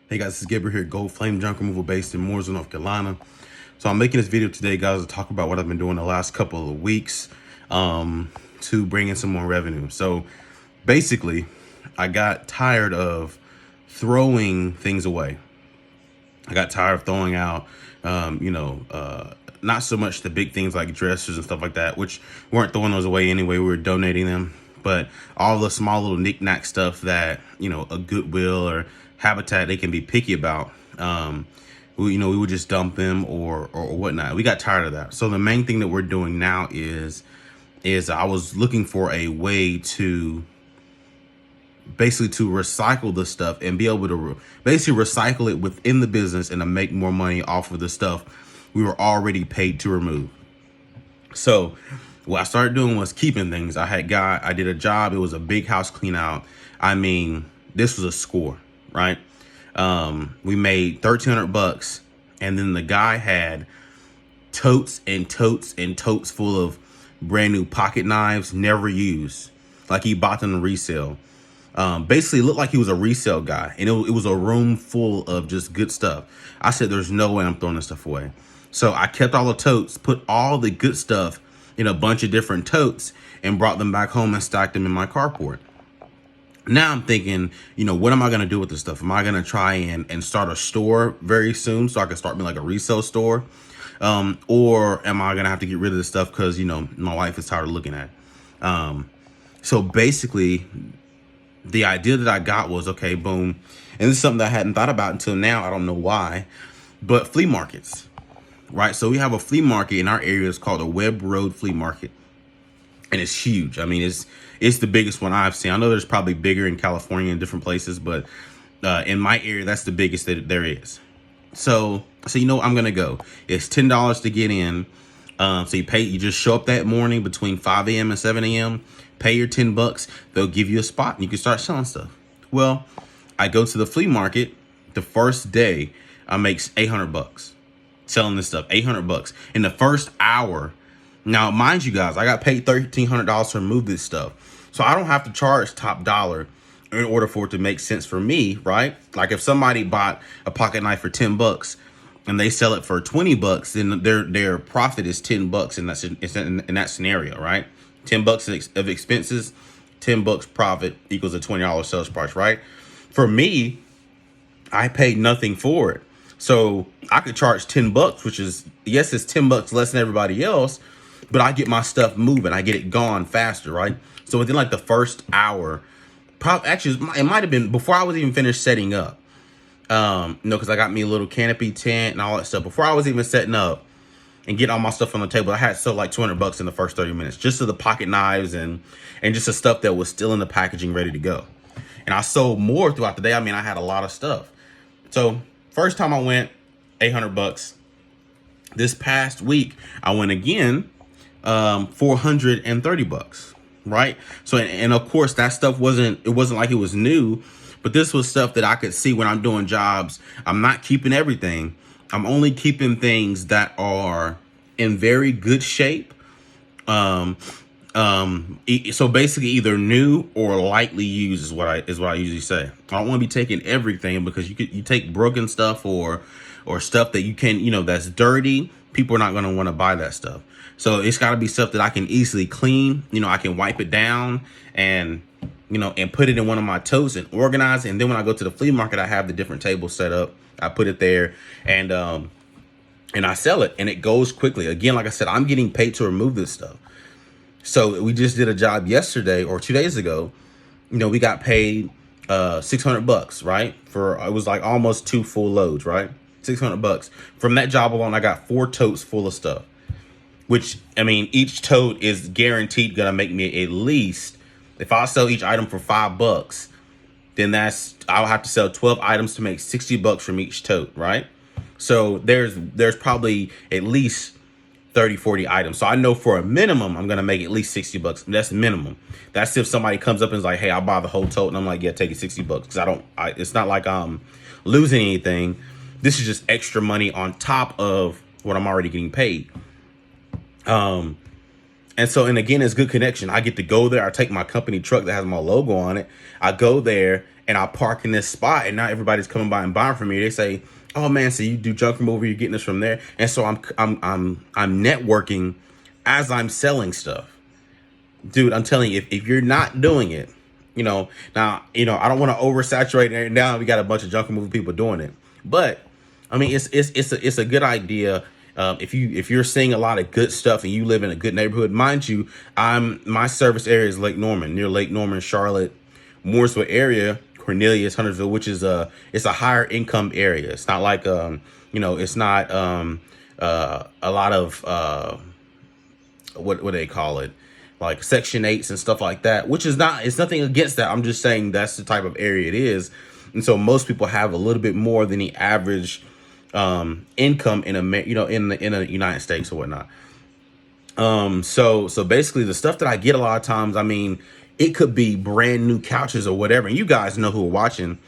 Hey guys, this is Gabriel here, Gold Flame Junk Removal based in Mooresville, North Carolina. So I'm making this video today, guys, to talk about what I've been doing the last couple of weeks to bring in some more revenue. So basically, I got tired of throwing things away. I got tired of throwing out, not so much the big things like dressers and stuff like that, which we weren't throwing those away anyway. We were donating them. But all the small little knick-knack stuff that, a Goodwill or Habitat, they can be picky about. We would just dump them or whatnot. We got tired of that. So the main thing that we're doing now is I was looking for a way to basically to recycle the stuff and be able to basically recycle it within the business and to make more money off of the stuff we were already paid to remove. So what I started doing was keeping things. I did a job. It was a big house clean out. I mean, this was a score, right? We made $1,300, and then the guy had totes and totes and totes full of brand new pocket knives, never used. Like he bought them to resell. Basically, it looked like he was a resale guy, and it was a room full of just good stuff. I said, there's no way I'm throwing this stuff away. So I kept all the totes, put all the good stuff in a bunch of different totes, and brought them back home and stacked them in my carport. Now I'm thinking, what am I going to do with this stuff? Am I going to try and start a store very soon so I can start me like a resale store? Or am I going to have to get rid of this stuff because, my wife is tired of looking at it? So basically, the idea that I got was, okay, boom. And this is something that I hadn't thought about until now. I don't know why, but flea markets, right? So we have a flea market in our area. It's called a Webb Road Flea Market. And it's huge. I mean, it's the biggest one I've seen. I know there's probably bigger in California and different places, but in my area, that's the biggest that there is. So I'm gonna go. It's $10 to get in. So you just show up that morning between 5 a.m. and 7 a.m. Pay your $10. They'll give you a spot and you can start selling stuff. Well, I go to the flea market. The first day, I make $800 selling this stuff. $800 in the first hour. Now, mind you guys, I got paid $1,300 to remove this stuff. So I don't have to charge top dollar in order for it to make sense for me, right? Like if somebody bought a pocket knife for $10 and they sell it for $20, then their profit is $10 in that scenario, right? $10 of expenses, $10 profit equals a $20 sales price, right? For me, I paid nothing for it. So I could charge $10, which is, yes, it's $10 less than everybody else, but I get my stuff moving. I get it gone faster, right? So within like the first hour, it might have been before I was even finished setting up. Because I got me a little canopy tent and all that stuff. Before I was even setting up and getting all my stuff on the table, I had sold like $200 in the first 30 minutes, just to the pocket knives and just the stuff that was still in the packaging ready to go. And I sold more throughout the day. I mean, I had a lot of stuff. So first time I went, $800. This past week, I went again, $430, right? So, and of course that stuff wasn't like it was new, but this was stuff that I could see when I'm doing jobs. I'm not keeping everything. I'm only keeping things that are in very good shape. So basically either new or lightly used is what I usually say. I don't want to be taking everything because you take broken stuff or stuff that you can, that's dirty. People are not going to want to buy that stuff. So it's got to be stuff that I can easily clean. I can wipe it down and put it in one of my totes and organize it. And then when I go to the flea market, I have the different tables set up. I put it there and I sell it and it goes quickly. Again, like I said, I'm getting paid to remove this stuff. So we just did a job yesterday or 2 days ago. We got paid $600, right? It was like almost 2 full loads, right? $600. From that job alone, I got 4 totes full of stuff. Which, I mean, each tote is guaranteed gonna make me at least, if I sell each item for $5, then I'll have to sell 12 items to make $60 from each tote, right? So there's probably at least 30, 40 items. So I know for a minimum, I'm gonna make at least $60. That's minimum. That's if somebody comes up and is like, hey, I'll buy the whole tote, and I'm like, yeah, take it $60. Because it's not like I'm losing anything. This is just extra money on top of what I'm already getting paid. And so, and again, it's good connection. I get to go there. I take my company truck that has my logo on it. I go there and I park in this spot, and now everybody's coming by and buying from me. They say, "Oh man, so you do junk removal? You're getting this from there?" And so I'm networking as I'm selling stuff, dude. I'm telling you, if you're not doing it, now, I don't want to oversaturate it. Now we got a bunch of junk removal people doing it, but I mean, it's a good idea. If you're seeing a lot of good stuff and you live in a good neighborhood, mind you, my service area is Lake Norman, near Lake Norman, Charlotte, Mooresville area, Cornelius, Huntersville, which is it's a higher income area. It's not like it's not a lot of what do they call it, like Section 8s and stuff like that, which is not, it's nothing against that. I'm just saying that's the type of area it is. And so most people have a little bit more than the average income in in the United States or whatnot. So basically the stuff that I get a lot of times, I mean, it could be brand new couches or whatever. And you guys know who are watching,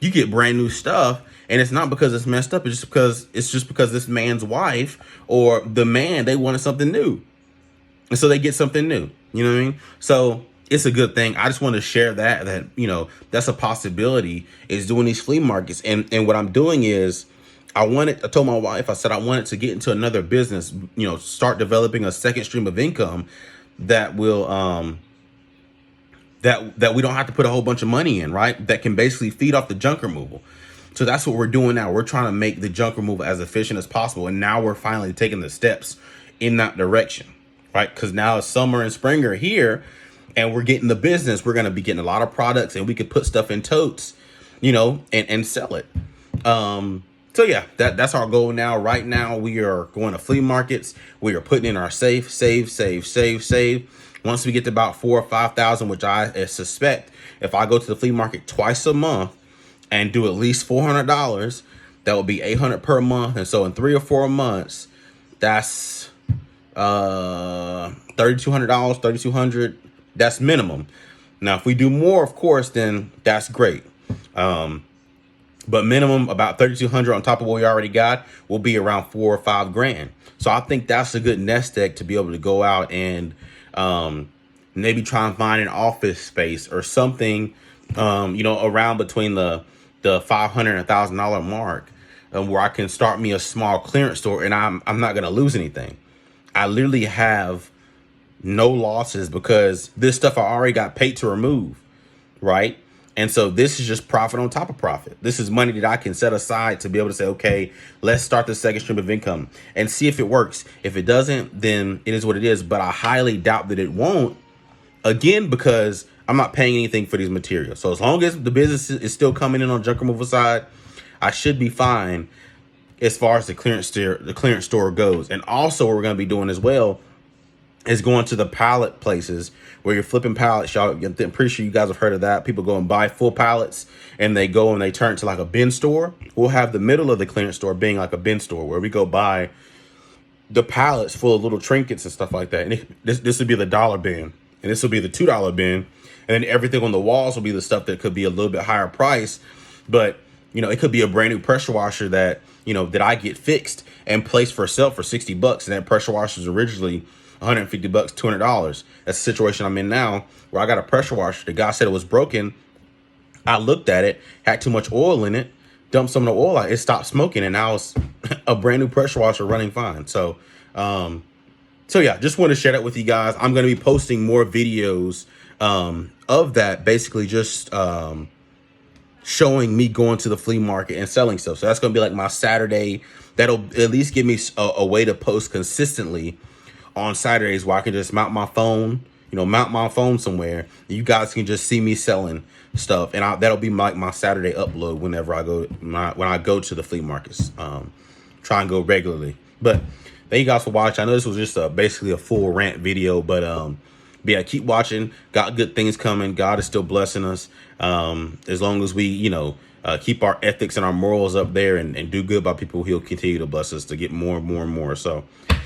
you get brand new stuff, and it's not because it's messed up. It's just because this man's wife or the man, they wanted something new. And so they get something new, you know what I mean? So it's a good thing. I just want to share that that's a possibility, is doing these flea markets. And what I'm doing is, I told my wife, I said, I wanted to get into another business, start developing a second stream of income that will, that we don't have to put a whole bunch of money in, right? That can basically feed off the junk removal. So that's what we're doing now. We're trying to make the junk removal as efficient as possible. And now we're finally taking the steps in that direction, right? Because now summer and spring are here and we're getting the business. We're going to be getting a lot of products, and we could put stuff in totes, and sell it. So yeah, that's our goal now. Right now, we are going to flea markets. We are putting in our save. Once we get to about 4,000 or 5,000, which I suspect, if I go to the flea market twice a month and do at least $400, that would be $800 per month. And so in 3 or 4 months, that's $3,200, $3,200. That's minimum. Now, if we do more, of course, then that's great. But minimum about $3,200 on top of what we already got will be around $4 or $5 grand. So I think that's a good nest egg to be able to go out and maybe try and find an office space or something, around between the $500 and $1,000 mark, where I can start me a small clearance store, and I'm not going to lose anything. I literally have no losses because this stuff I already got paid to remove, right? And so this is just profit on top of profit. This is money that I can set aside to be able to say, okay, let's start the second stream of income and see if it works. If it doesn't, then it is what it is. But I highly doubt that it won't, again, because I'm not paying anything for these materials. So as long as the business is still coming in on junk removal side, I should be fine as far as the clearance store goes. And also what we're going to be doing as well is going to the pallet places where you're flipping pallets. Y'all, I'm pretty sure you guys have heard of that. People go and buy full pallets and they go and they turn it to like a bin store. We'll have the middle of the clearance store being like a bin store where we go buy the pallets full of little trinkets and stuff like that. And this would be the $1 bin, and this will be the $2 bin. And then everything on the walls will be the stuff that could be a little bit higher price. But, it could be a brand new pressure washer that, that I get fixed and placed for sale for $60. And that pressure washer is originally $150, $200. That's the situation I'm in now, where I got a pressure washer. The guy said it was broken. I looked at it, had too much oil in it, dumped some of the oil out. It stopped smoking, and now it's a brand new pressure washer running fine. So yeah, just want to share that with you guys. I'm going to be posting more videos of that, basically just showing me going to the flea market and selling stuff. So that's going to be like my Saturday. That'll at least give me a way to post consistently on Saturdays, where I can just mount my phone somewhere. You guys can just see me selling stuff, and that'll be my Saturday upload whenever I go when I go to the flea markets. Try and go regularly. But thank you guys for watching. I know this was just basically a full rant video, but yeah, keep watching. Got good things coming. God is still blessing us. As long as we keep our ethics and our morals up there and do good by people, He'll continue to bless us to get more and more and more. So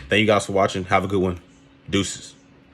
thank you guys for watching. Have a good one. Deuces.